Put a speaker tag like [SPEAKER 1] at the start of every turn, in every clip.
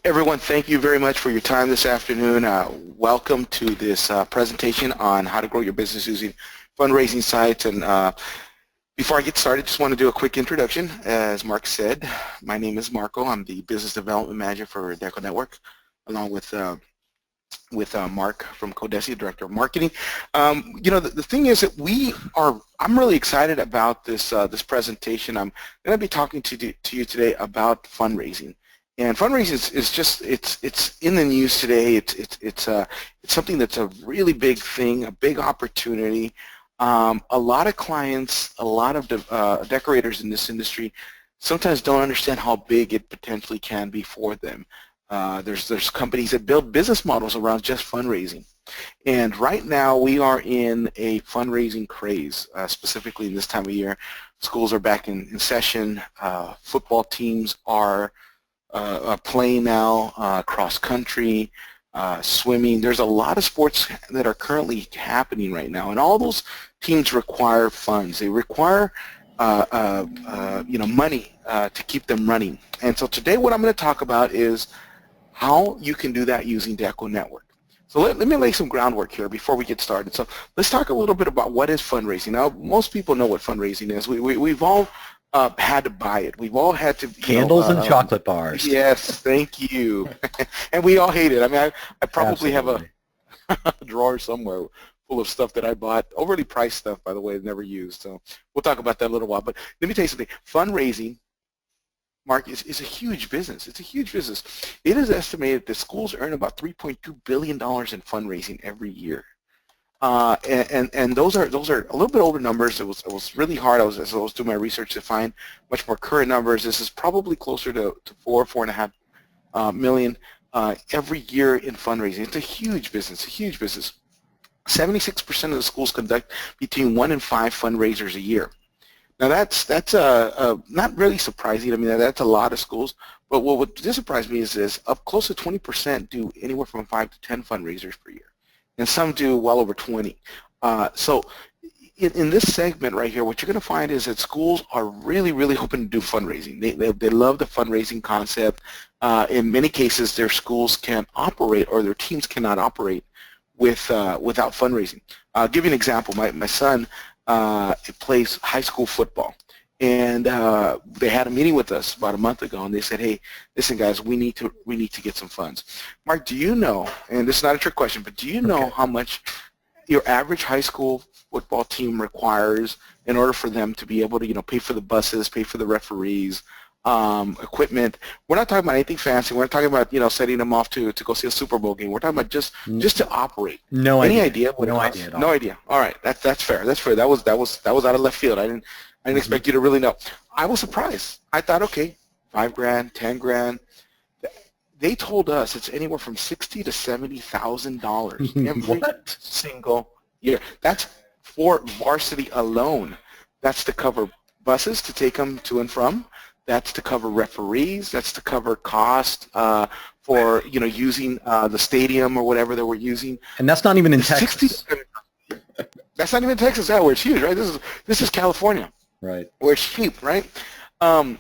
[SPEAKER 1] Everyone, thank you very much for your time this afternoon. Welcome to this presentation on how to grow your business using fundraising sites. And before I get started, just want to do a quick introduction. As Mark said, my name is Marco. I'm the Business Development Manager for DecoNetwork, along with Mark from Coldesi, Director of Marketing. The thing is that I'm really excited about this presentation. I'm going to be talking to you today about fundraising. And fundraising is just it's in the news today. It's something that's a really big thing, a big opportunity. A lot of clients, a lot of decorators in this industry sometimes don't understand how big it potentially can be for them. There's companies that build business models around just fundraising. And right now we are in a fundraising craze, specifically in this time of year. Schools are back in session. Football teams are playing now, cross country, swimming. There's a lot of sports that are currently happening right now, and all those teams require funds. They require money to keep them running. And so today what I'm going to talk about is how you can do that using DecoNetwork. So let me lay some groundwork here before we get started. So let's talk a little bit about what is fundraising. Now, most people know what fundraising is. We've all had to buy it. We've all had to
[SPEAKER 2] candles and chocolate bars.
[SPEAKER 1] Yes, thank you. And we all hate it. I mean, I probably
[SPEAKER 2] Absolutely.
[SPEAKER 1] have a drawer somewhere full of stuff that I bought, overly priced stuff, by the way, never used. So we'll talk about that in a little while. But let me tell you something. Fundraising, Mark, is a huge business. It's a huge business. It is estimated that schools earn about $3.2 billion in fundraising every year. And those are a little bit older numbers. It was really hard. As I was doing my research to find much more current numbers. This is probably closer to 4.5 million every year in fundraising. It's a huge business. A huge business. 76% of the schools conduct between 1 and 5 fundraisers a year. Now that's not really surprising. I mean, that's a lot of schools. But what did surprise me is this: up close to 20% do anywhere from 5 to 10 fundraisers per year. And some do well over 20. So in this segment right here, what you're going to find is that schools are really, really hoping to do fundraising. They love the fundraising concept. In many cases, their schools can't operate, or their teams cannot operate without fundraising. I'll give you an example. My son plays high school football. And they had a meeting with us about a month ago, and they said, "Hey, listen, guys, we need to get some funds." Mark, do you know? And this is not a trick question, but do you know how much your average high school football team requires in order for them to be able to, pay for the buses, pay for the referees, equipment? We're not talking about anything fancy. We're not talking about setting them off to go see a Super Bowl game. We're talking about just to operate.
[SPEAKER 2] No
[SPEAKER 1] Any
[SPEAKER 2] idea.
[SPEAKER 1] idea?
[SPEAKER 2] No idea at all.
[SPEAKER 1] No idea. All right, that's fair. That's fair. That was out of left field. I didn't expect you to really know. I was surprised. I thought, okay, $5,000, $10,000. They told us it's anywhere from $60,000 to $70,000 every single year. That's for varsity alone. That's to cover buses to take them to and from. That's to cover referees. That's to cover cost for using the stadium or whatever that we're using.
[SPEAKER 2] And that's not even in Texas.
[SPEAKER 1] That's not even Texas, where it's huge, right? This is California.
[SPEAKER 2] Right.
[SPEAKER 1] Where it's cheap, right? And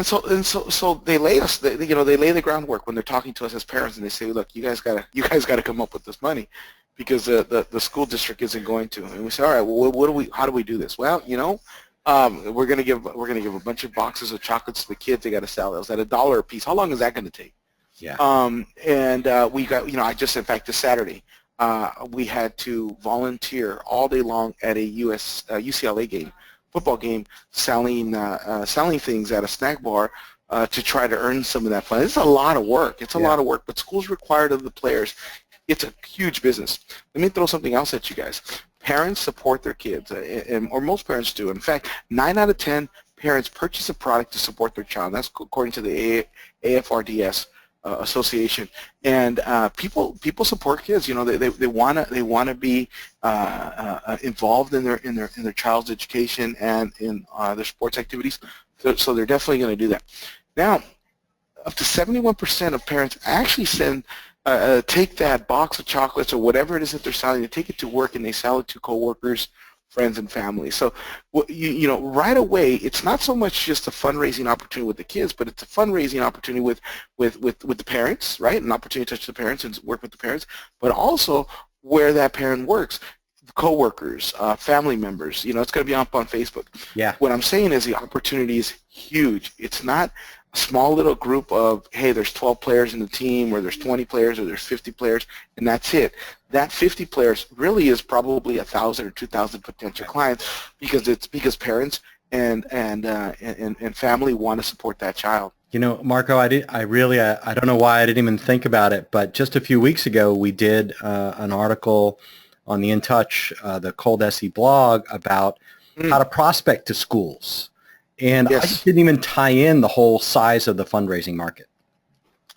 [SPEAKER 1] so they lay us, they lay the groundwork when they're talking to us as parents, and they say, "Look, you guys gotta come up with this money, because the school district isn't going to." And we say, "All right, well, how do we do this?" Well, we're gonna give a bunch of boxes of chocolates to the kids. They got to sell those at $1 a piece. How long is that going to take?
[SPEAKER 2] Yeah.
[SPEAKER 1] We got, I just, in fact, this Saturday, we had to volunteer all day long at a UCLA game. Football game, selling things at a snack bar to try to earn some of that fund. It's a lot of work. It's a lot of work, but schools require it of the players. It's a huge business. Let me throw something else at you guys. Parents support their kids, or most parents do. In fact, 9 out of 10 parents purchase a product to support their child. That's according to the AFRDS association. And people support kids. They wanna be involved in their child's education and in their sports activities. So they're definitely going to do that. Now, up to 71% of parents actually take that box of chocolates or whatever it is that they're selling, they take it to work and they sell it to coworkers friends and family. So, you know, right away, it's not so much just a fundraising opportunity with the kids, but it's a fundraising opportunity with the parents, right? An opportunity to touch the parents and work with the parents, but also where that parent works, coworkers, family members. You know, it's going to be up on Facebook.
[SPEAKER 2] Yeah.
[SPEAKER 1] What I'm saying is the opportunity is huge. It's not a small little group of, hey, there's 12 players in the team, or there's 20 players, or there's 50 players, and that's it. That 50 players really is probably 1,000 or 2,000 potential clients, because parents and family want to support that child.
[SPEAKER 2] You know, Marco, I don't know why I didn't even think about it, but just a few weeks ago, we did an article on the In Touch, the Coldesi blog, about how to prospect to schools. And I just didn't even tie in the whole size of the fundraising market.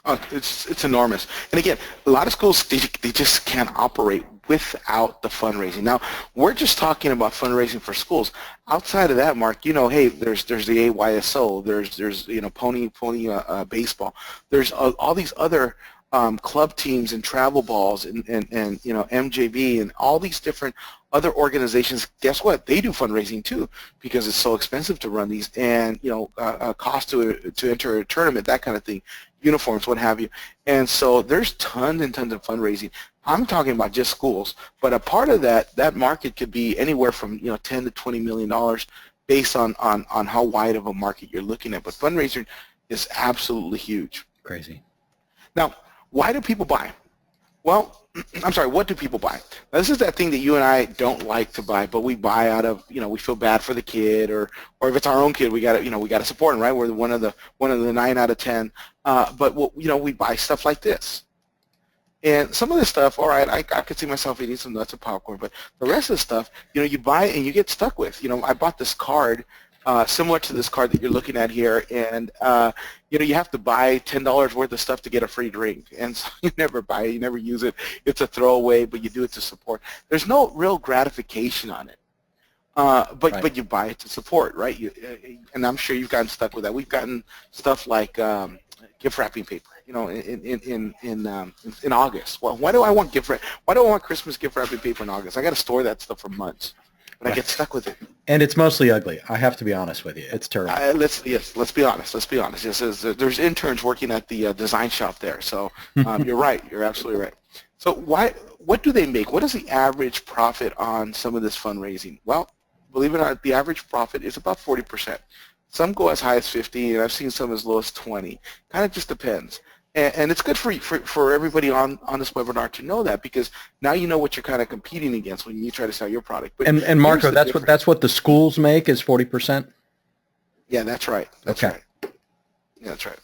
[SPEAKER 1] Oh, it's enormous. And again, a lot of schools, they just can't operate without the fundraising. Now, we're just talking about fundraising for schools. Outside of that, Mark, you know, hey, there's the AYSO, there's you know, pony baseball. There's all these other club teams and travel balls and you know, MJB and all these different other organizations. Guess what? They do fundraising too, because it's so expensive to run these, and you know, cost to enter a tournament, that kind of thing, uniforms, what have you. And so there's tons and tons of fundraising. I'm talking about just schools, but a part of that market could be anywhere from, you know, 10 to 20 million dollars, based on how wide of a market you're looking at. But fundraising is absolutely huge.
[SPEAKER 2] Crazy.
[SPEAKER 1] Now, why do people buy? Well, I'm sorry, what do people buy? Now, this is that thing that you and I don't like to buy, but we buy out of, you know, we feel bad for the kid, or if it's our own kid, we got to, you know, we got to support him, right? We're one of the 9 out of 10. But you know, we buy stuff like this. And some of this stuff, all right, I could see myself eating some nuts and popcorn, but the rest of the stuff, you know, you buy and you get stuck with. You know, I bought this card, similar to this card that you're looking at here, and you know, you have to buy $10 worth of stuff to get a free drink, and so you never buy it, you never use it. It's a throwaway, but you do it to support. There's no real gratification on it, but you buy it to support, right? And I'm sure you've gotten stuck with that. We've gotten stuff like gift wrapping paper, you know, in August. Well, why do I want why do I want Christmas gift wrapping paper in August? I got to store that stuff for months, but I get stuck with it.
[SPEAKER 2] And it's mostly ugly. I have to be honest with you. It's terrible.
[SPEAKER 1] Let's be honest. Let's be honest. There's interns working at the design shop there, so you're right. You're absolutely right. So what do they make? What is the average profit on some of this fundraising? Well, believe it or not, the average profit is about 40%. Some go as high as 50, and I've seen some as low as 20. Kind of just depends. And it's good for everybody on this webinar to know that, because now you know what you're kind of competing against when you try to sell your product. But
[SPEAKER 2] and Marco, that's what the schools make, is 40%?
[SPEAKER 1] Yeah, that's right. That's
[SPEAKER 2] okay.
[SPEAKER 1] Right. Yeah, that's right.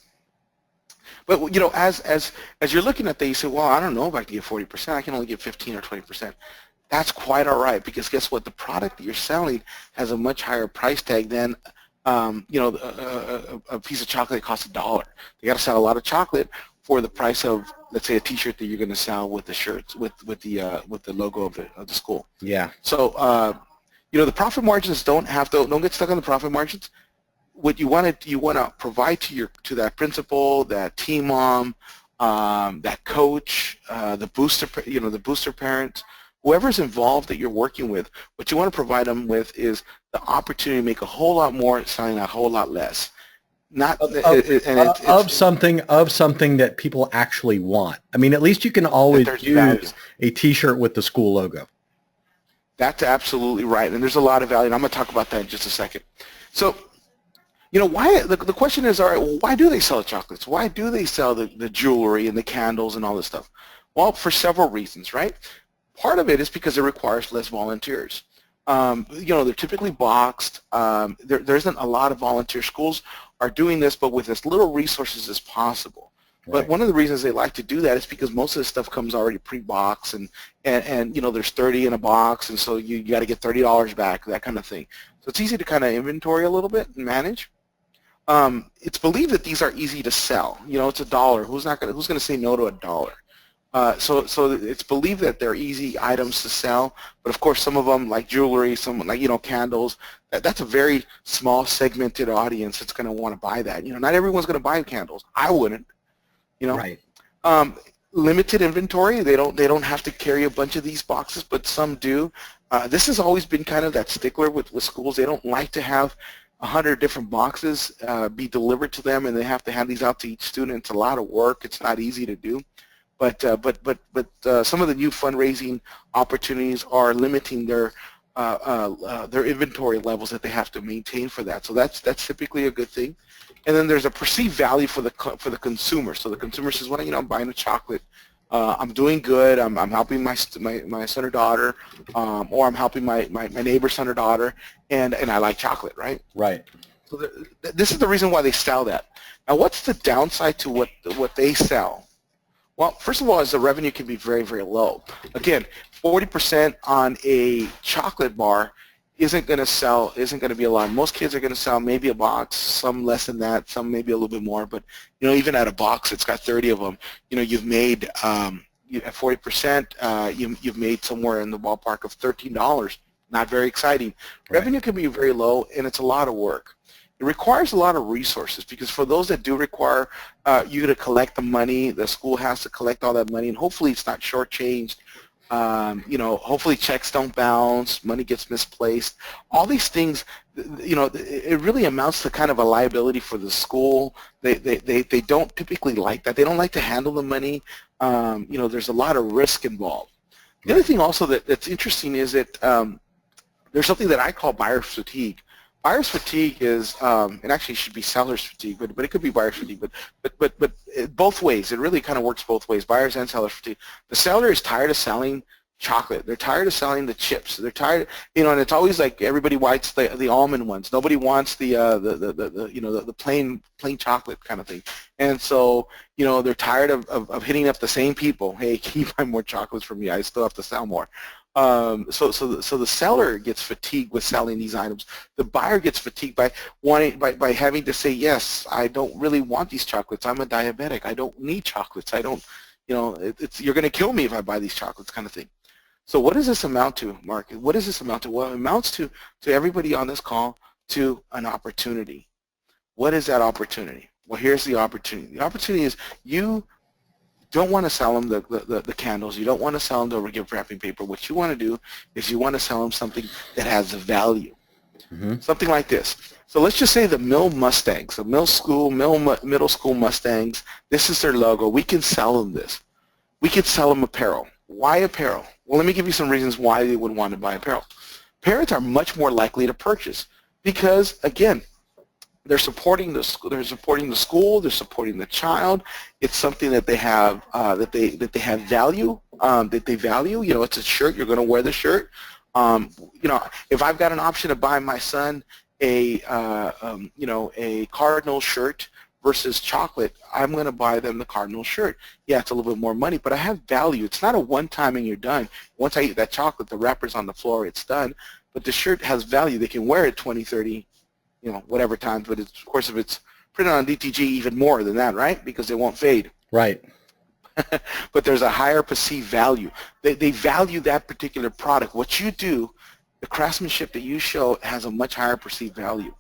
[SPEAKER 1] But you know, as you're looking at that, you say, well, I don't know if I can get 40%. I can only get 15 or 20%. That's quite all right, because guess what? The product that you're selling has a much higher price tag than you know, a piece of chocolate that costs $1. You got to sell a lot of chocolate for the price of, let's say, a T-shirt that you're going to sell with the shirts with the logo of the school.
[SPEAKER 2] Yeah.
[SPEAKER 1] So you know, the profit margins don't get stuck on the profit margins. What you want to provide to that principal, that team mom, that coach, the booster parent, whoever's involved that you're working with, what you want to provide them with is the opportunity to make a whole lot more, selling a whole lot less.
[SPEAKER 2] Of something that people actually want. I mean, at least you can always use a T-shirt with the school logo.
[SPEAKER 1] That's absolutely right, and there's a lot of value, and I'm going to talk about that in just a second. So, you know, why the question is, all right, well, why do they sell the chocolates? Why do they sell the jewelry and the candles and all this stuff? Well, for several reasons, right? Part of it is because it requires less volunteers. You know, they're typically boxed. There isn't a lot of volunteer. Schools are doing this, but with as little resources as possible. Right. But one of the reasons they like to do that is because most of the stuff comes already pre-boxed, and you know, there's 30 in a box, and so you got to get $30 back, that kind of thing. So it's easy to kind of inventory a little bit and manage. It's believed that these are easy to sell. You know, it's $1. Who's going to say no to $1? So it's believed that they're easy items to sell, but of course some of them, like jewelry, some like, you know, candles, that's a very small segmented audience that's going to want to buy that. You know, not everyone's going to buy candles. I wouldn't, you know.
[SPEAKER 2] Right.
[SPEAKER 1] limited inventory. They don't have to carry a bunch of these boxes, but some do. This has always been kind of that stickler with schools. They don't like to have 100 different boxes be delivered to them, and they have to hand these out to each student. It's a lot of work. It's not easy to do. But some of the new fundraising opportunities are limiting their inventory levels that they have to maintain for that. So that's typically a good thing. And then there's a perceived value for the consumer. So the consumer says, well, I'm buying a chocolate. I'm doing good. I'm helping my son or daughter, or I'm helping my neighbor's son or daughter, and I like chocolate, right?
[SPEAKER 2] Right.
[SPEAKER 1] So this is the reason why they sell that. Now, what's the downside to what they sell? Well, first of all, is the revenue can be very, very low. Again, 40% on a chocolate bar isn't going to be a lot. Most kids are going to sell maybe a box, some less than that, some maybe a little bit more. But even at a box, it's got 30 of them. You've made at 40%, you've made somewhere in the ballpark of $13. Not very exciting. Right. Revenue can be very low, and it's a lot of work. It requires a lot of resources, because for those that do require you to collect the money, the school has to collect all that money, and hopefully it's not shortchanged. Hopefully checks don't bounce, money gets misplaced. All these things, it really amounts to kind of a liability for the school. They don't typically like that. They don't like to handle the money. There's a lot of risk involved. The other thing also that's interesting is that there's something that I call buyer's fatigue. Buyer's fatigue is, and actually it should be seller's fatigue, but it could be buyer's fatigue. But both ways, it really kind of works both ways, buyers and seller's fatigue. The seller is tired of selling chocolate. They're tired of selling the chips. They're tired, and it's always like everybody wants the almond ones. Nobody wants the plain chocolate kind of thing. And so, they're tired of hitting up the same people. Hey, can you buy more chocolates from me? I still have to sell more. So the seller gets fatigued with selling these items. The buyer gets fatigued by having to say, yes, I don't really want these chocolates. I'm a diabetic. I don't need chocolates. I don't, you're going to kill me if I buy these chocolates, kind of thing. So what does this amount to, Mark? What does this amount to? Well, it amounts to everybody on this call to an opportunity. What is that opportunity? Well, here's the opportunity. The opportunity is you don't want to sell them the candles. You don't want to sell them the gift wrapping paper. What you want to do is you want to sell them something that has a value, something like this. So let's just say the Mill Mustangs, the middle school Mustangs. This is their logo. We can sell them this. We could sell them apparel. Why apparel? Well, let me give you some reasons why they would want to buy apparel. Parents are much more likely to purchase because, again, they're supporting the school. They're supporting the child. It's something that they have that they have value. That they value. It's a shirt. You're going to wear the shirt. If I've got an option to buy my son a Cardinal shirt versus chocolate, I'm going to buy them the Cardinal shirt. Yeah, it's a little bit more money, but I have value. It's not a one-time and you're done. Once I eat that chocolate, the wrapper's on the floor. It's done. But the shirt has value. They can wear it 20, 30. Whatever times, but of course, if it's printed on DTG, even more than that, right? Because they won't fade.
[SPEAKER 2] Right.
[SPEAKER 1] But there's a higher perceived value. They value that particular product. What you do, the craftsmanship that you show has a much higher perceived value.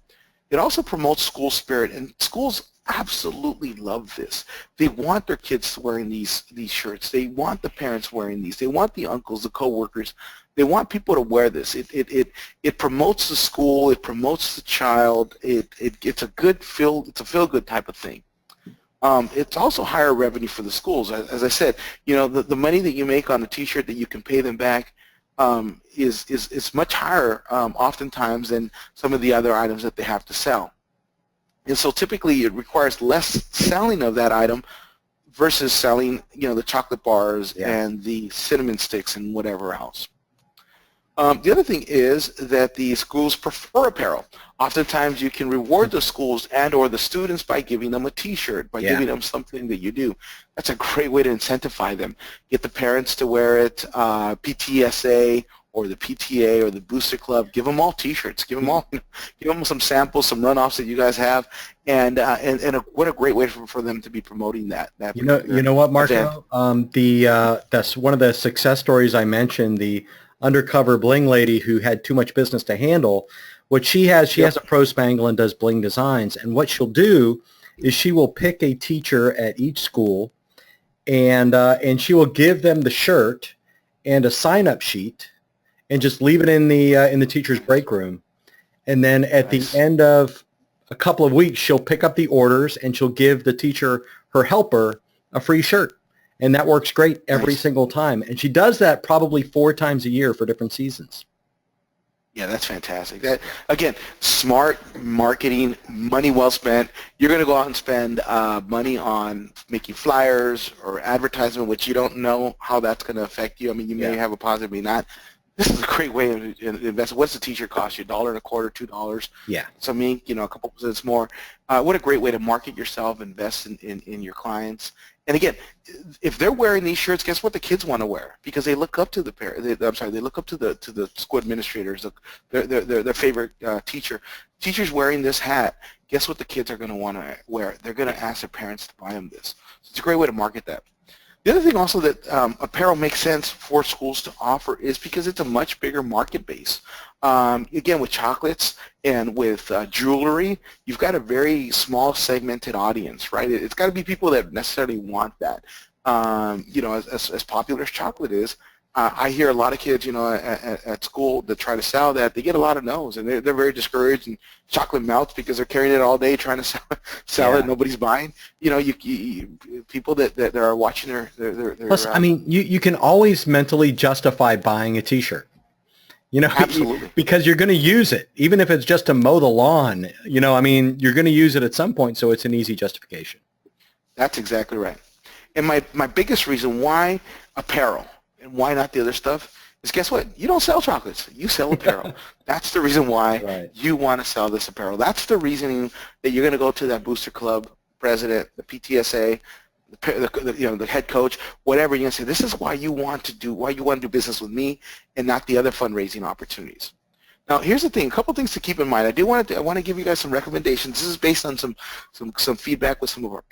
[SPEAKER 1] It also promotes school spirit, and schools absolutely love this. They want their kids wearing these shirts. They want the parents wearing these. They want the uncles, the coworkers. They want people to wear this. It promotes the school. It promotes the child. It's a feel-good type of thing. It's also higher revenue for the schools. As I said, the money that you make on a T-shirt that you can pay them back is much higher oftentimes than some of the other items that they have to sell. And so typically it requires less selling of that item versus selling, the chocolate bars and the cinnamon sticks and whatever else. The other thing is that the schools prefer apparel. Oftentimes you can reward the schools and or the students by giving them a T-shirt, by giving them something that you do. That's a great way to incentivize them. Get the parents to wear it, PTSA or the PTA or the Booster Club, give them all T-shirts. Give them some samples, some runoffs that you guys have, and what a great way for them to be promoting that.
[SPEAKER 2] You know what, Marco? That's one of the success stories I mentioned. The undercover bling lady who had too much business to handle. What she has a pro spangle and does bling designs, and what she'll do is she will pick a teacher at each school and she will give them the shirt and a sign-up sheet and just leave it in the teacher's break room. And then at the end of a couple of weeks, she'll pick up the orders and she'll give the teacher, her helper, a free shirt. And that works great every single time. And she does that probably 4 times a year for different seasons.
[SPEAKER 1] Yeah, that's fantastic. That, again, smart marketing, money well spent. You're going to go out and spend money on making flyers or advertisement, which you don't know how that's going to affect you. I mean, you may have a positive, may not. This is a great way of investing. What's the t-shirt cost you? $1.25, $2?
[SPEAKER 2] Yeah.
[SPEAKER 1] Some ink, a couple cents more. What a great way to market yourself, invest in your clients. And again, if they're wearing these shirts, guess what the kids want to wear? Because they look up to the they look up to the school administrators, their favorite teacher. Teachers wearing this hat, guess what the kids are going to want to wear? They're going to ask their parents to buy them this. So it's a great way to market that. The other thing also that apparel makes sense for schools to offer is because it's a much bigger market base. Again, with chocolates and with jewelry, you've got a very small segmented audience, right? It's got to be people that necessarily want that. As popular as chocolate is, I hear a lot of kids, at school that try to sell that. They get a lot of no's, and they're very discouraged, and chocolate melts because they're carrying it all day trying to sell it. Nobody's buying. People that are watching their
[SPEAKER 2] Plus, I mean, you can always mentally justify buying a T-shirt.
[SPEAKER 1] Absolutely.
[SPEAKER 2] Because you're going to use it, even if it's just to mow the lawn. I mean, you're going to use it at some point, so it's an easy justification.
[SPEAKER 1] That's exactly right. And my biggest reason why apparel and why not the other stuff is, guess what? You don't sell chocolates. You sell apparel. That's the reason why you want to sell this apparel. That's the reasoning that you're going to go to that booster club president, the PTSA, the head coach, whatever. You're going to say, this is why you want to do business with me and not the other fundraising opportunities. Now, here's the thing. A couple things to keep in mind. I want to give you guys some recommendations. This is based on some feedback with some of our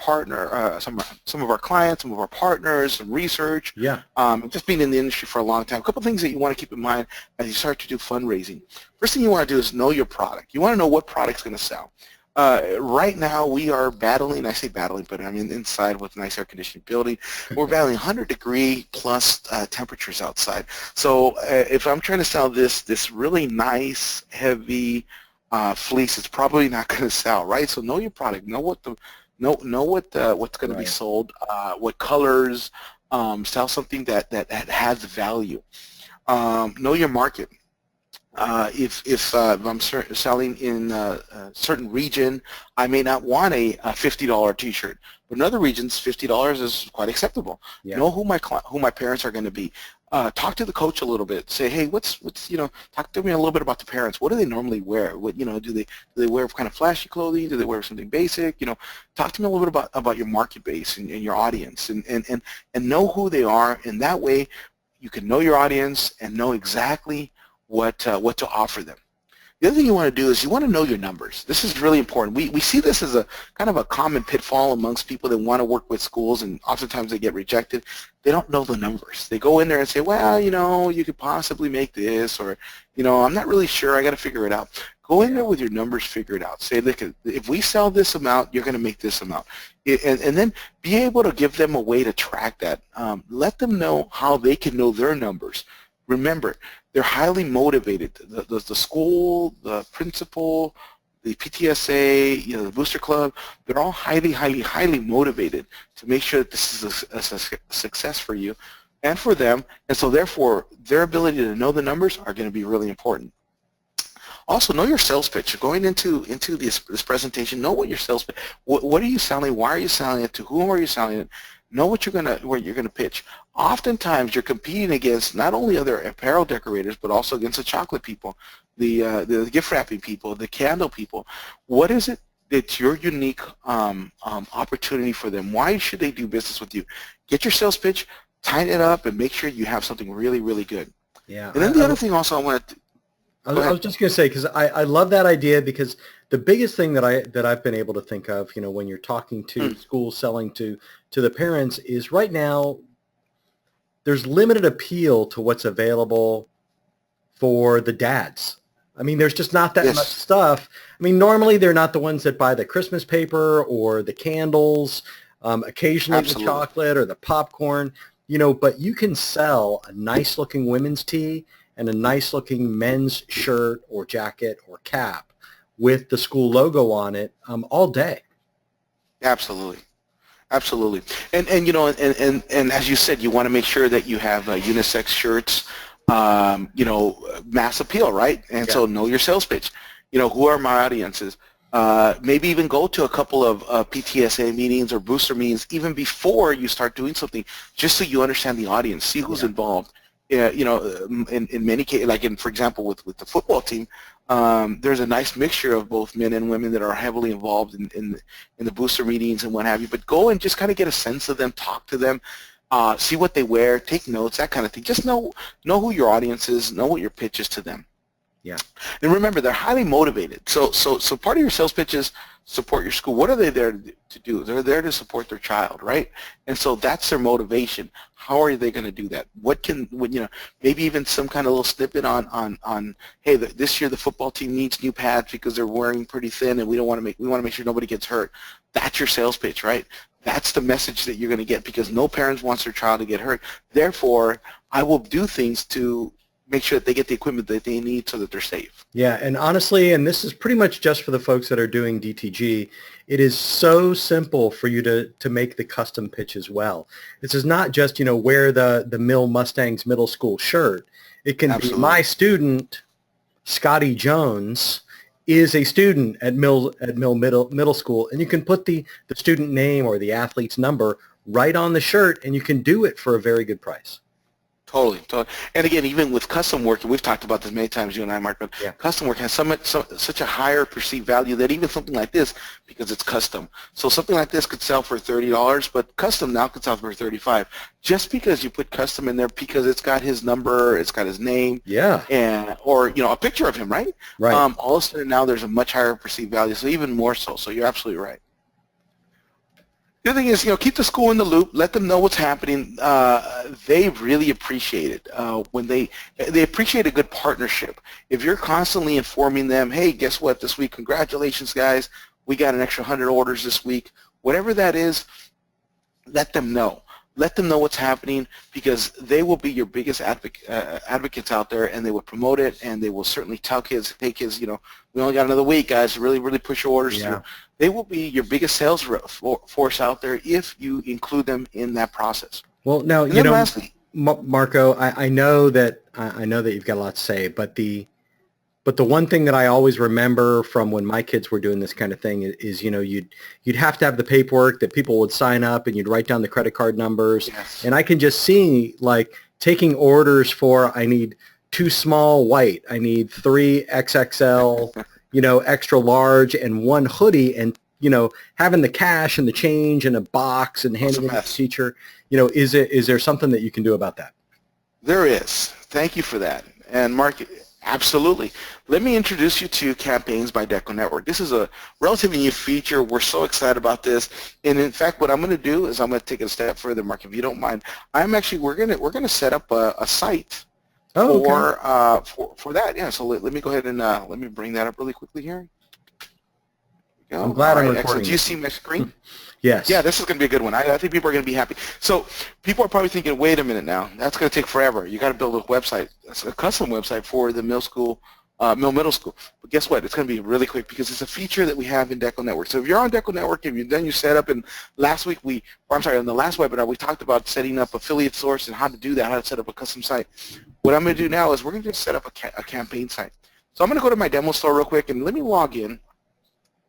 [SPEAKER 1] some of our clients, some of our partners, some research.
[SPEAKER 2] Yeah.
[SPEAKER 1] Just being in the industry for a long time. A couple things that you want to keep in mind as you start to do fundraising. First thing you want to do is know your product. You want to know what product's going to sell. Right now we are battling, I say battling, but I mean inside with a nice air conditioning building, we're battling 100-degree plus temperatures outside. So if I'm trying to sell this really nice, heavy fleece, it's probably not going to sell, right? So know your product, know what's going to be sold, what colors, sell something that has value. Know your market. If I'm selling in a certain region, I may not want a $50 T-shirt, but in other regions, $50 is quite acceptable. Yeah. Know who my parents are going to be. Talk to the coach a little bit. Say, hey, talk to me a little bit about the parents. What do they normally wear? What do they wear kind of flashy clothing? Do they wear something basic? Talk to me a little bit about your market base and your audience, and know who they are. And that way, you can know your audience and know exactly what to offer them. The other thing you want to do is you want to know your numbers. This is really important. We see this as a kind of a common pitfall amongst people that want to work with schools, and oftentimes they get rejected. They don't know the numbers. They go in there and say, well, you could possibly make this, or, I'm not really sure. I got to figure it out. Go in there with your numbers, figure it out. Say, look, if we sell this amount, you're going to make this amount. And then be able to give them a way to track that. Let them know how they can know their numbers. Remember, they're highly motivated. The school, the principal, the PTSA, the booster club, they're all highly, highly, highly motivated to make sure that this is a success for you and for them. And so therefore, their ability to know the numbers are going to be really important. Also, know your sales pitch. Going into this presentation, know what your sales pitch. What are you selling? Why are you selling it? To whom are you selling it? Know what you're gonna pitch. Oftentimes, you're competing against not only other apparel decorators, but also against the chocolate people, the gift wrapping people, the candle people. What is it that's your unique opportunity for them? Why should they do business with you? Get your sales pitch, tighten it up, and make sure you have something really, really good.
[SPEAKER 2] Yeah.
[SPEAKER 1] And then the other thing also I want to.
[SPEAKER 2] I was just going to say, because I love that idea, because the biggest thing that I've been able to think of, when you're talking to schools selling to the parents, is right now there's limited appeal to what's available for the dads. I mean, there's just not that much stuff. I mean, normally they're not the ones that buy the Christmas paper or the candles. occasionally the
[SPEAKER 1] Absolutely.
[SPEAKER 2] chocolate or the popcorn, but you can sell a nice looking women's tee and a nice looking men's shirt or jacket or cap with the school logo on it all day.
[SPEAKER 1] Absolutely. Absolutely. And as you said, you want to make sure that you have unisex shirts, mass appeal, right? And
[SPEAKER 2] Yeah.
[SPEAKER 1] so know your sales pitch. Who are my audiences? Maybe even go to a couple of PTSA meetings or booster meetings even before you start doing something, just so you understand the audience, see who's involved. Yeah, in many cases, like for example, with the football team, there's a nice mixture of both men and women that are heavily involved in the booster meetings and what have you. But go and just kind of get a sense of them, talk to them, see what they wear, take notes, that kind of thing. Just know who your audience is, know what your pitch is to them.
[SPEAKER 2] Yeah.
[SPEAKER 1] And remember, they're highly motivated. So part of your sales pitch is support your school. What are they there to do? They're there to support their child, right? And so that's their motivation. How are they going to do that? Maybe even some kind of little snippet on hey, this year the football team needs new pads because they're wearing pretty thin, and we want to make sure nobody gets hurt. That's your sales pitch, right? That's the message that you're going to get, because no parent wants their child to get hurt. Therefore, I will do things to make sure that they get the equipment that they need so that they're safe.
[SPEAKER 2] Yeah, and honestly, and this is pretty much just for the folks that are doing DTG, it is so simple for you to make the custom pitch as well. This is not just, wear the Mill Mustangs middle school shirt. It can
[SPEAKER 1] Absolutely.
[SPEAKER 2] be my student, Scotty Jones, is a student at Mill Middle School, and you can put the student name or the athlete's number right on the shirt, and you can do it for a very good price.
[SPEAKER 1] Totally. And again, even with custom work, and we've talked about this many times, you and I, Mark, but custom work has such a higher perceived value that even something like this, because it's custom. So something like this could sell for $30, but custom now could sell for $35. Just because you put custom in there, because it's got his number, it's got his name, or a picture of him, right?
[SPEAKER 2] Right.
[SPEAKER 1] All of a sudden now there's a much higher perceived value, so even more so. So you're absolutely right. The other thing is, keep the school in the loop. Let them know what's happening. They really appreciate it when they appreciate a good partnership. If you're constantly informing them, hey, guess what? This week, congratulations, guys. We got an extra 100 orders this week. Whatever that is, let them know. Let them know what's happening, because they will be your biggest advocates out there, and they will promote it, and they will certainly tell kids, hey, kids, we only got another week, guys. Really, really push your orders through. They will be your biggest sales force out there if you include them in that process.
[SPEAKER 2] Well, now,
[SPEAKER 1] lastly,
[SPEAKER 2] Marco, I know that you've got a lot to say, but the one thing that I always remember from when my kids were doing this kind of thing is you'd have to have the paperwork that people would sign up, and you'd write down the credit card numbers.
[SPEAKER 1] Yes.
[SPEAKER 2] And I can just see, like, taking orders for, I need 2 small white, I need 3 XXL, extra large, and 1 hoodie, and having the cash and the change in a box and handing it to the teacher. Is there something that you can do about that?
[SPEAKER 1] There is. Thank you for that. And Mark, absolutely. Let me introduce you to Campaigns by DecoNetwork. This is a relatively new feature. We're so excited about this. And in fact, what I'm going to do is I'm going to take it a step further, Mark, if you don't mind. We're going to set up a site for that. Yeah. So let me go ahead and let me bring that up really quickly here.
[SPEAKER 2] I'm glad I'm recording.
[SPEAKER 1] Excellent. Do you see my screen?
[SPEAKER 2] Yes.
[SPEAKER 1] Yeah, this is going to be a good one. I think people are going to be happy. So people are probably thinking, wait a minute now, that's going to take forever. You got to build a website, a custom website for the Mill Middle School. But guess what? It's going to be really quick, because it's a feature that we have in DecoNetwork. So if you're on DecoNetwork, if you've done your setup, and on the last webinar, we talked about setting up affiliate source and how to do that, how to set up a custom site. What I'm going to do now is we're going to just set up a campaign site. So I'm going to go to my demo store real quick, and let me log in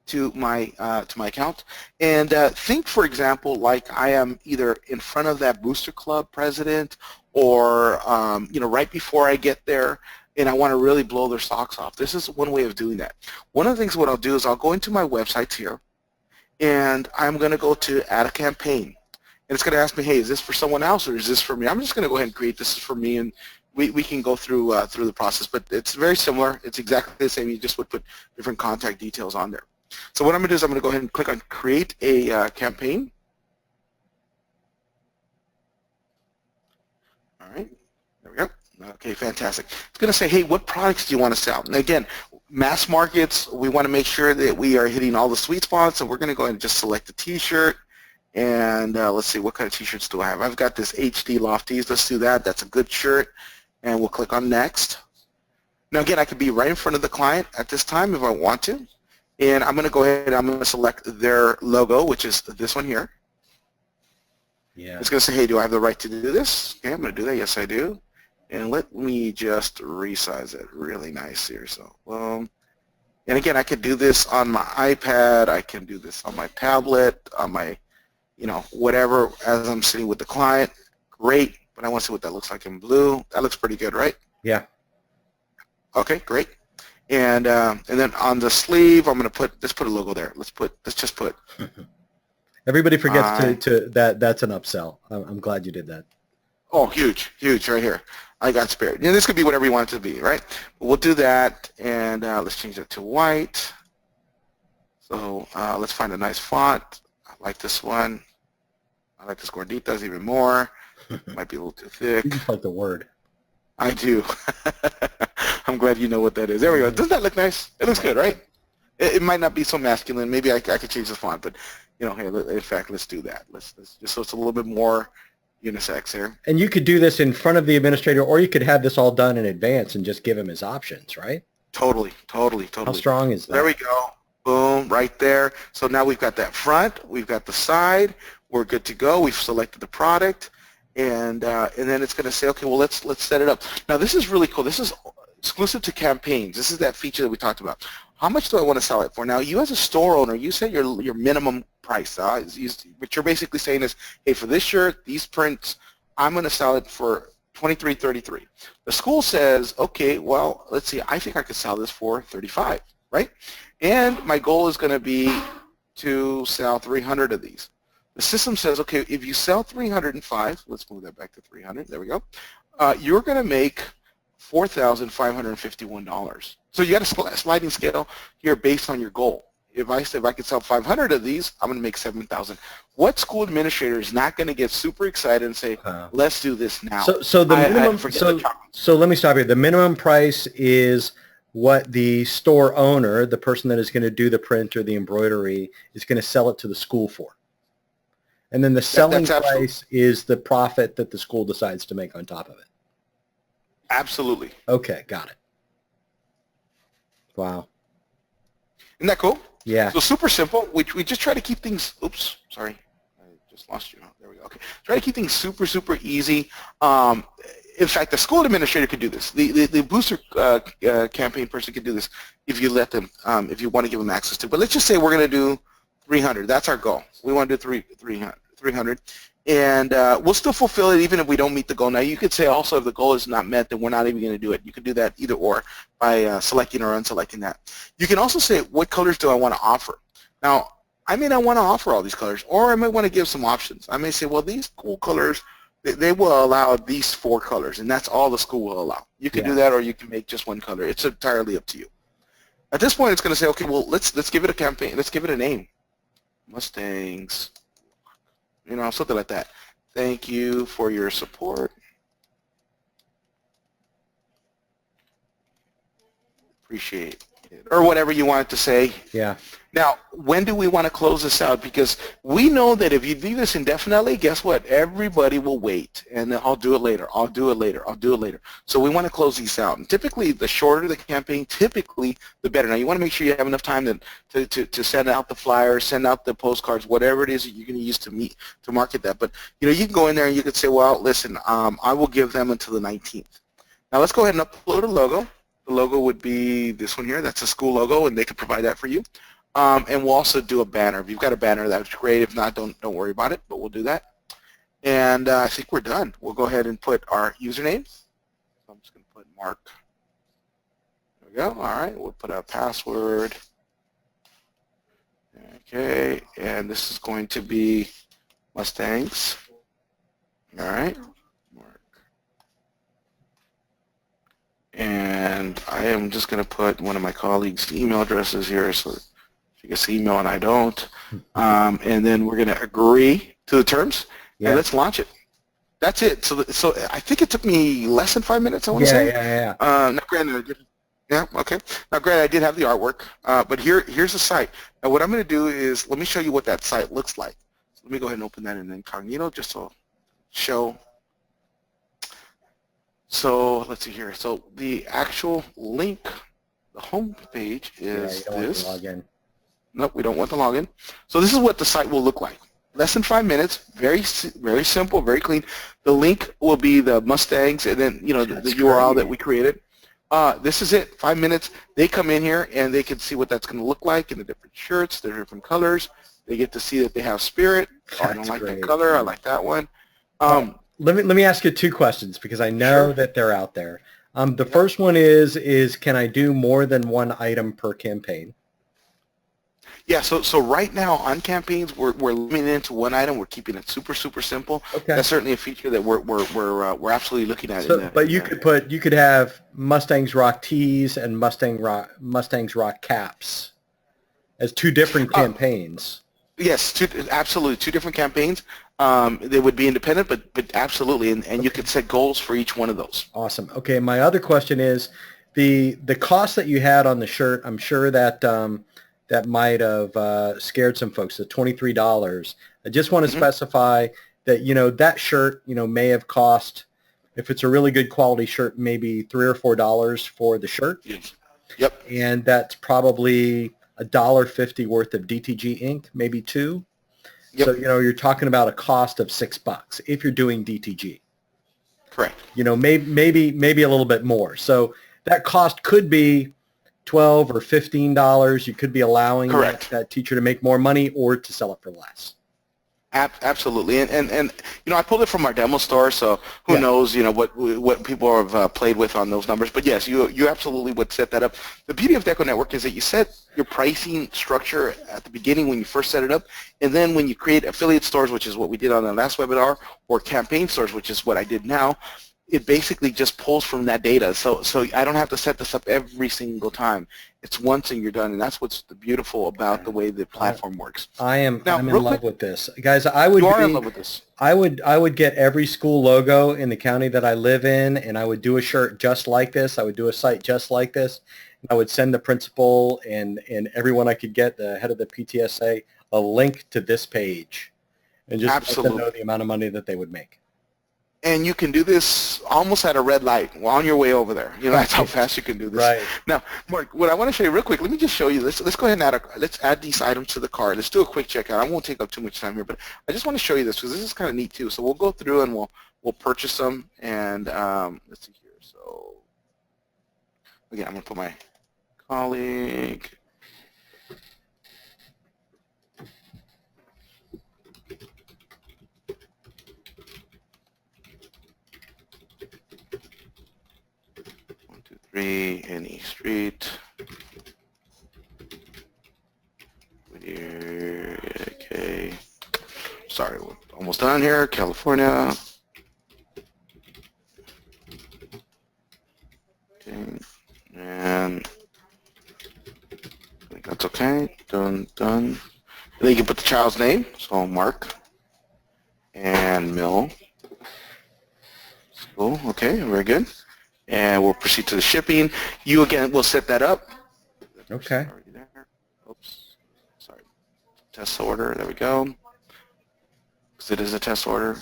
[SPEAKER 1] to my account, and think, for example, like I am either in front of that booster club president, or right before I get there, and I want to really blow their socks off. This is one way of doing that. One of the things what I'll do is I'll go into my websites here, and I'm going to go to add a campaign, and it's going to ask me, hey, is this for someone else, or is this for me? I'm just going to go ahead and create this for me, and we can go through the process, but it's very similar. It's exactly the same. You just would put different contact details on there. So what I'm going to do is I'm going to go ahead and click on Create a Campaign. All right, there we go. Okay, fantastic. It's going to say, hey, what products do you want to sell? And again, mass markets, we want to make sure that we are hitting all the sweet spots, so we're going to go ahead and just select the T-shirt, And let's see, what kind of t-shirts do I have? I've got this HD Lofties. Let's do that. That's a good shirt. And we'll click on next. Now again, I could be right in front of the client at this time if I want to. And I'm going to go ahead and I'm going to select their logo, which is this one here.
[SPEAKER 2] Yeah.
[SPEAKER 1] It's going to say, hey, do I have the right to do this? Okay, I'm going to do that. Yes, I do. And let me just resize it really nice here. So, and again, I could do this on my iPad. I can do this on my tablet, on my, whatever, as I'm sitting with the client. Great. But I want to see what that looks like in blue. That looks pretty good, right?
[SPEAKER 2] Yeah.
[SPEAKER 1] Okay, great. And then on the sleeve, I'm going to let's put a logo there. Let's just put.
[SPEAKER 2] Everybody forgets to that's an upsell. I'm glad you did that.
[SPEAKER 1] Oh, huge right here. I got spared. This could be whatever you want it to be, right? We'll do that, and let's change that to white. So let's find a nice font. I like this one. I like this Gorditas even more. Might be a little too thick.
[SPEAKER 2] You just like the word. I
[SPEAKER 1] do. I'm glad you know what that is. There we go. Doesn't that look nice? It looks good, right? It might not be so masculine. Maybe I could change the font, but hey, in fact, let's do that. Let's just so it's a little bit more unisex here.
[SPEAKER 2] And you could do this in front of the administrator, or you could have this all done in advance and just give him his options, right?
[SPEAKER 1] Totally.
[SPEAKER 2] How strong is that?
[SPEAKER 1] There we go. Boom, right there. So now we've got that front, we've got the side, we're good to go. We've selected the product, and then it's going to say, okay, well, let's set it up. Now this is really cool. This is exclusive to campaigns. This is that feature that we talked about. How much do I want to sell it for? Now, you as a store owner, you set your minimum price. What you're basically saying is, hey, for this shirt, these prints, I'm going to sell it for $23.33. The school says, okay, well, let's see, I think I could sell this for $35, right? And my goal is going to be to sell 300 of these. The system says, okay, if you sell 305, let's move that back to 300. There we go. You're going to make $4,551. So you got a sliding scale here based on your goal. If I could sell 500 of these, I'm going to make 7,000. What school administrator is not going to get super excited and say, let's do this now?
[SPEAKER 2] So the minimum. So let me stop here. The minimum price is what the store owner, the person that is going to do the print or the embroidery, is going to sell it to the school for. And then the selling price is the profit that the school decides to make on top of it.
[SPEAKER 1] Absolutely.
[SPEAKER 2] Okay, got it. Wow.
[SPEAKER 1] Isn't that cool?
[SPEAKER 2] Yeah.
[SPEAKER 1] So super simple. We just try to keep things, oops, sorry. I just lost you. There we go. Okay. Try to keep things super, super easy. In fact, the school administrator could do this. The booster campaign person could do this if you let them, if you want to give them access to it. But let's just say we're going to do 300. That's our goal. We want to do 300. And we'll still fulfill it even if we don't meet the goal. Now, you could say also if the goal is not met, then we're not even going to do it. You could do that either or by selecting or unselecting that. You can also say, what colors do I want to offer? Now, I may not want to offer all these colors, or I might want to give some options. I may say, well, these cool colors, they will allow these 4 colors, and that's all the school will allow. You can do that, or you can make just one color. It's entirely up to you. At this point, it's going to say, okay, well, let's give it a campaign. Let's give it a name. Mustangs. Something like that. Thank you for your support. Appreciate it. Or whatever you want it to say.
[SPEAKER 2] Yeah.
[SPEAKER 1] Now, when do we want to close this out? Because we know that if you do this indefinitely, guess what? Everybody will wait. And I'll do it later. I'll do it later. I'll do it later. So we want to close these out. And typically, the shorter the campaign, typically, the better. Now, you want to make sure you have enough time to send out the flyers, send out the postcards, whatever it is that you're going to use to market that. But, you can go in there and you could say, well, listen, I will give them until the 19th. Now, let's go ahead and upload a logo. The logo would be this one here. That's a school logo, and they could provide that for you. And we'll also do a banner. If you've got a banner, that's great. If not, don't worry about it, but we'll do that. And I think we're done. We'll go ahead and put our username. So I'm just going to put Mark. There we go. All right. We'll put our password. Okay. And this is going to be Mustangs. All right. Mark. And I am just going to put one of my colleagues' email addresses here so she gets email and I don't. And then we're going to agree to the terms, and let's launch it. That's it. So I think it took me less than 5 minutes, I want to say.
[SPEAKER 2] Yeah.
[SPEAKER 1] Now, granted, okay. Now, granted, I did have the artwork, but here's the site. Now, what I'm going to do is let me show you what that site looks like. So let me go ahead and open that in incognito just to show. So let's see here. So the actual link, the home page is this.
[SPEAKER 2] Want to log in.
[SPEAKER 1] Nope, we don't want the login. So this is what the site will look like. Less than 5 minutes, very simple, very clean. The link will be the Mustangs, and then the URL that we created. This is it, 5 minutes. They come in here and they can see what that's going to look like in the different shirts, the different colors. They get to see that they have spirit. I don't like that color. I like that one.
[SPEAKER 2] Let me ask you 2 questions because I know that they're out there. The first one is can I do more than one item per campaign?
[SPEAKER 1] Yeah, so right now on campaigns we're limiting it to one item. We're keeping it super simple.
[SPEAKER 2] Okay.
[SPEAKER 1] That's certainly a feature that we're absolutely looking at.
[SPEAKER 2] So, but you could have Mustangs Rock tees and Mustangs Rock caps as 2 different campaigns.
[SPEAKER 1] Yes, absolutely 2 different campaigns. They would be independent, but absolutely, and you could set goals for each one of those.
[SPEAKER 2] Awesome. Okay, my other question is the cost that you had on the shirt. I'm sure that that might have scared some folks. The $23. I just want to specify that that shirt may have cost, if it's a really good quality shirt, maybe $3 or $4 for the shirt.
[SPEAKER 1] Yes. Yep.
[SPEAKER 2] And that's probably $1.50 worth of DTG ink, maybe 2. Yep. So you're talking about a cost of $6 if you're doing DTG.
[SPEAKER 1] Correct.
[SPEAKER 2] Maybe a little bit more. So that cost could be $12 or $15. You could be allowing that teacher to make more money or to sell it for less.
[SPEAKER 1] Absolutely, and I pulled it from our demo store, so who knows what people have played with on those numbers. But yes, you absolutely would set that up. The beauty of DecoNetwork is that you set your pricing structure at the beginning when you first set it up, and then when you create affiliate stores, which is what we did on the last webinar, or campaign stores, which is what I did now, it basically just pulls from that data. So I don't have to set this up every single time. It's once and you're done, and that's what's beautiful about the way the platform works.
[SPEAKER 2] I'm in love with this, guys. You are in love with this. I would get every school logo in the county that I live in, and I would do a shirt just like this. I would do a site just like this. I would send the principal and everyone I could get, the head of the PTSA, a link to this page, and just let them know the amount of money that they would make.
[SPEAKER 1] And you can do this almost at a red light on your way over there. That's how fast you can do this.
[SPEAKER 2] Right.
[SPEAKER 1] Now, Mark, what I want to show you real quick, let me just show you this. Let's go ahead and let's add these items to the cart. Let's do a quick checkout. I won't take up too much time here, but I just want to show you this because this is kind of neat too. So we'll go through and we'll purchase them, and let's see here. So again, I'm going to put my colleague. Any street. Okay. Sorry, we're almost done here. California. Okay. And I think that's okay. Done. And then you can put the child's name. So Mark and Mill. Cool. Okay. Very good. And we'll proceed to the shipping. You again will set that up.
[SPEAKER 2] Okay.
[SPEAKER 1] Already there. Oops. Sorry. Test order. There we go. Because it is a test order.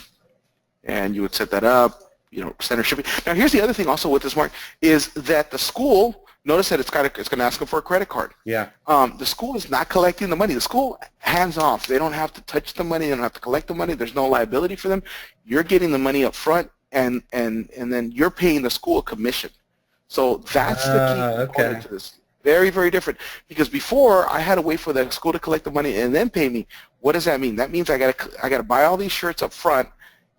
[SPEAKER 1] And you would set that up. Center shipping. Now here's the other thing also with this, Mark, is that the school. Notice that it's going to ask them for a credit card.
[SPEAKER 2] Yeah.
[SPEAKER 1] The school is not collecting the money. The school hands off. They don't have to touch the money. They don't have to collect the money. There's no liability for them. You're getting the money up front. And then you're paying the school a commission. So that's the key component to this. Very, very different. Because before I had to wait for the school to collect the money and then pay me. What does that mean? That means I got to buy all these shirts up front,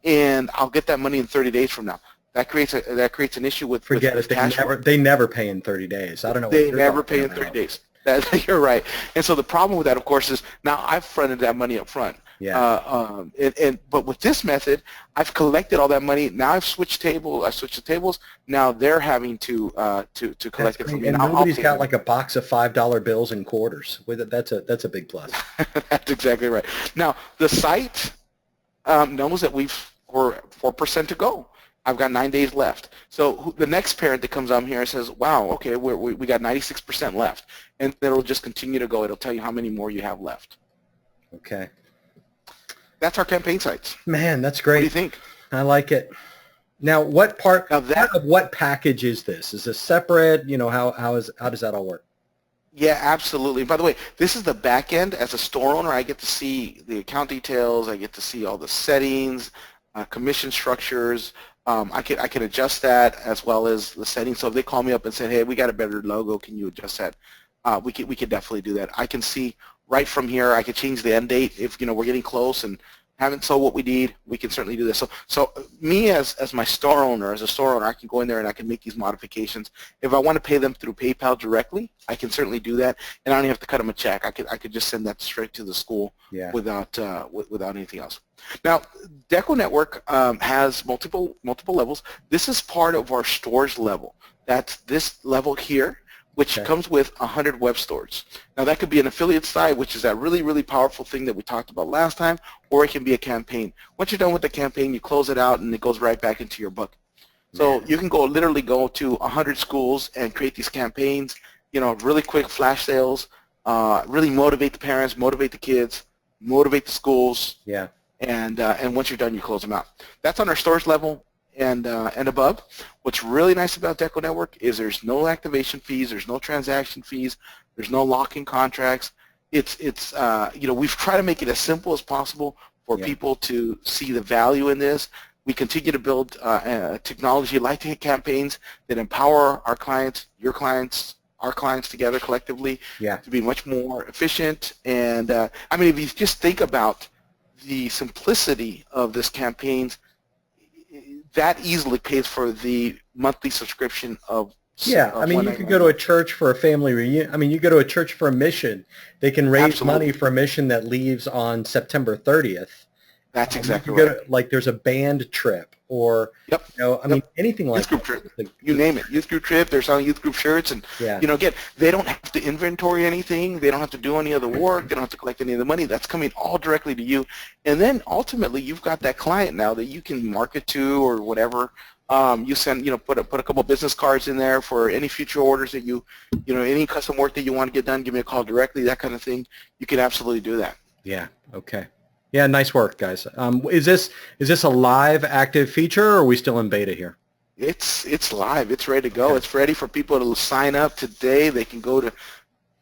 [SPEAKER 1] and I'll get that money in 30 days from now. That creates an issue with
[SPEAKER 2] Forget
[SPEAKER 1] with
[SPEAKER 2] it. They never pay in 30 days. I don't know.
[SPEAKER 1] They never pay in 30 days. You're right. And so the problem with that, of course, is now I've fronted that money up front.
[SPEAKER 2] Yeah.
[SPEAKER 1] But with this method, I've collected all that money. Now I've switched tables. I switched the tables. Now they're having to collect it from me.
[SPEAKER 2] And nobody's got like a box of $5 bills and quarters. That's a big plus.
[SPEAKER 1] That's exactly right. Now the site knows that we're 4% to go. I've got 9 days left. So the next parent that comes on here and says, wow, okay, we got 96% left. And it'll just continue to go. It'll tell you how many more you have left.
[SPEAKER 2] Okay.
[SPEAKER 1] That's our campaign sites.
[SPEAKER 2] Man, that's
[SPEAKER 1] What do you
[SPEAKER 2] great.
[SPEAKER 1] think?
[SPEAKER 2] I like it. Now, what part
[SPEAKER 1] Now
[SPEAKER 2] part
[SPEAKER 1] that,
[SPEAKER 2] of what package is this? Is this separate? You know, how does that all work?
[SPEAKER 1] yeah, absolutely. By the way, this is the back end. As a store owner, I get to see the account details. I get to see all the settings, commission structures. I can adjust that as well as the settings. So if they call me up and say, hey, we got a better logo, can you adjust that? We could definitely do that. I can see right from here. I could change the end date if we're getting close and haven't sold what we need. We can certainly do this. So me as my store owner, I can go in there and I can make these modifications. If I want to pay them through PayPal directly, I can certainly do that, and I don't even have to cut them a check. I could just send that straight to the school without without anything else. Now, DecoNetwork has multiple levels. This is part of our stores level. That's this level here, which comes with 100 web stores. Now that could be an affiliate site, which is that really, really powerful thing that we talked about last time, or it can be a campaign. Once you're done with the campaign, you close it out and it goes right back into your book. So you can literally go to 100 schools and create these campaigns, really quick flash sales, really motivate the parents, motivate the kids, motivate the schools.
[SPEAKER 2] Yeah.
[SPEAKER 1] And once you're done, you close them out. That's on our stores level and above. What's really nice about DecoNetwork is there's no activation fees, there's no transaction fees, there's no lock-in contracts. We've tried to make it as simple as possible for people to see the value in this. We continue to build technology like campaigns that empower our clients, your clients, our clients together collectively to be much more efficient. And if you just think about the simplicity of this campaigns, that easily pays for the monthly subscription of
[SPEAKER 2] you could go to a church for a family reunion. You go to a church for a mission. They can raise money for a mission that leaves on September 30th.
[SPEAKER 1] That's exactly right.
[SPEAKER 2] There's a band trip or, anything like
[SPEAKER 1] youth group trip. You name it. Youth group trip. They're selling youth group shirts. And, again, they don't have to inventory anything. They don't have to do any other work. They don't have to collect any of the money. That's coming all directly to you. And then, ultimately, you've got that client now that you can market to or whatever. You send, put a couple business cards in there for any future orders that any custom work that you want to get done, give me a call directly, that kind of thing. You can absolutely do that.
[SPEAKER 2] Yeah, okay. Yeah, nice work, guys. Is this a live, active feature, or are we still in beta here?
[SPEAKER 1] It's live. It's ready to go. Okay. It's ready for people to sign up today. They can go to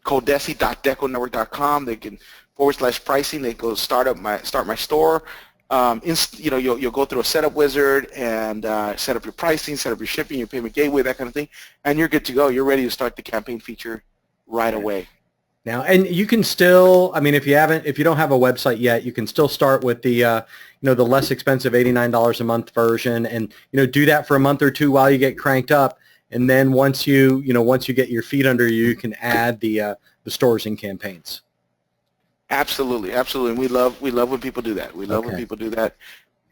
[SPEAKER 1] coldesi.deconetwork.com. They can /pricing. They go start my store. You'll go through a setup wizard and set up your pricing, set up your shipping, your payment gateway, that kind of thing, and you're good to go. You're ready to start the campaign feature right away.
[SPEAKER 2] Now, and you can still, if you don't have a website yet, you can still start with the, the less expensive $89 a month version, and do that for a month or two while you get cranked up, and then once you get your feet under you, you can add the stores and campaigns.
[SPEAKER 1] Absolutely, absolutely. We love when people do that. We love when people do that,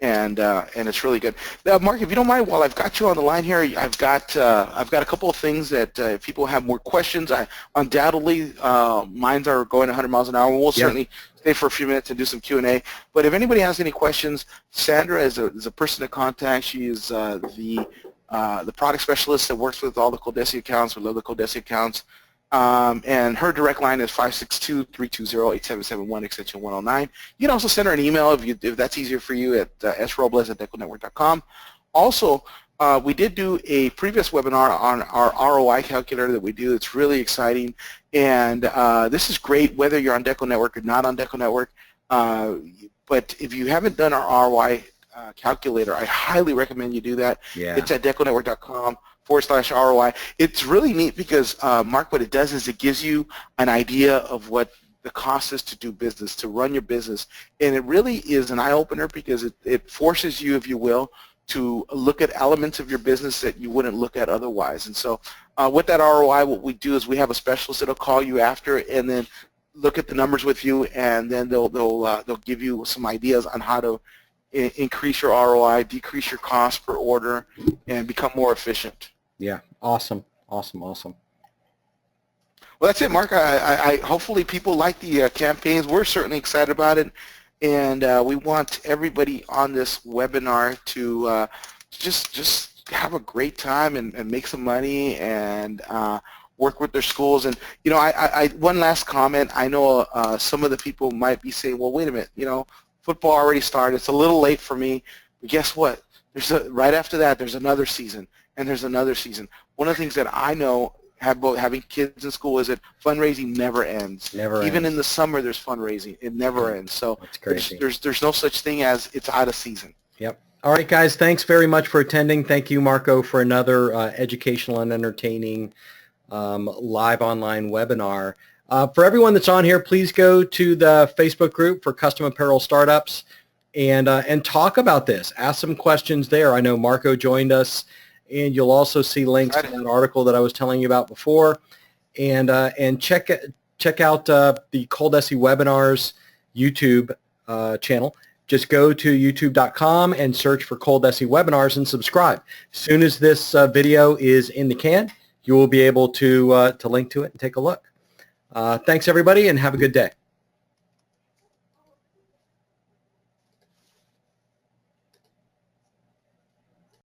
[SPEAKER 1] and it's really good. Now, Mark, if you don't mind, while I've got you on the line here, I've got a couple of things that if people have more questions, undoubtedly mines are going 100 miles an hour. We'll certainly stay for a few minutes and do some Q&A. But if anybody has any questions, Sandra is a person to contact. She is the product specialist that works with all the Coldesi accounts. We love the Coldesi accounts. And her direct line is 562-320-8771, extension 109. You can also send her an email if that's easier for you at srobles@deconetwork.com. Also, we did do a previous webinar on our ROI calculator that we do. It's really exciting, and this is great whether you're on DecoNetwork or not on DecoNetwork. But if you haven't done our ROI calculator, I highly recommend you do that. It's at deconetwork.com/ROI. It's really neat because, Mark, what it does is it gives you an idea of what the cost is to do business, to run your business. And it really is an eye-opener because it forces you, if you will, to look at elements of your business that you wouldn't look at otherwise. And so with that ROI, what we do is we have a specialist that will call you after and then look at the numbers with you, and then they'll give you some ideas on how to increase your ROI, decrease your cost per order, and become more efficient.
[SPEAKER 2] Yeah, awesome, awesome, awesome.
[SPEAKER 1] Well, that's it, Mark. I hopefully people like the campaigns. We're certainly excited about it, and we want everybody on this webinar to just have a great time and make some money and work with their schools. And one last comment. I know some of the people might be saying, well, wait a minute, Football already started. It's a little late for me, but guess what? Right after that, there's another season, and there's another season. One of the things that I know, having kids in school, is that fundraising never ends. Even in the summer, there's fundraising. It never ends. So there's no such thing as it's out of season.
[SPEAKER 2] Yep. All right, guys. Thanks very much for attending. Thank you, Marco, for another educational and entertaining live online webinar. For everyone that's on here, please go to the Facebook group for Custom Apparel Startups and talk about this. Ask some questions there. I know Marco joined us, and you'll also see links to that article that I was telling you about before. And check out the Coldesi Webinars YouTube channel. Just go to youtube.com and search for Coldesi Webinars and subscribe. As soon as this video is in the can, you will be able to link to it and take a look. Thanks, everybody, and have a good day.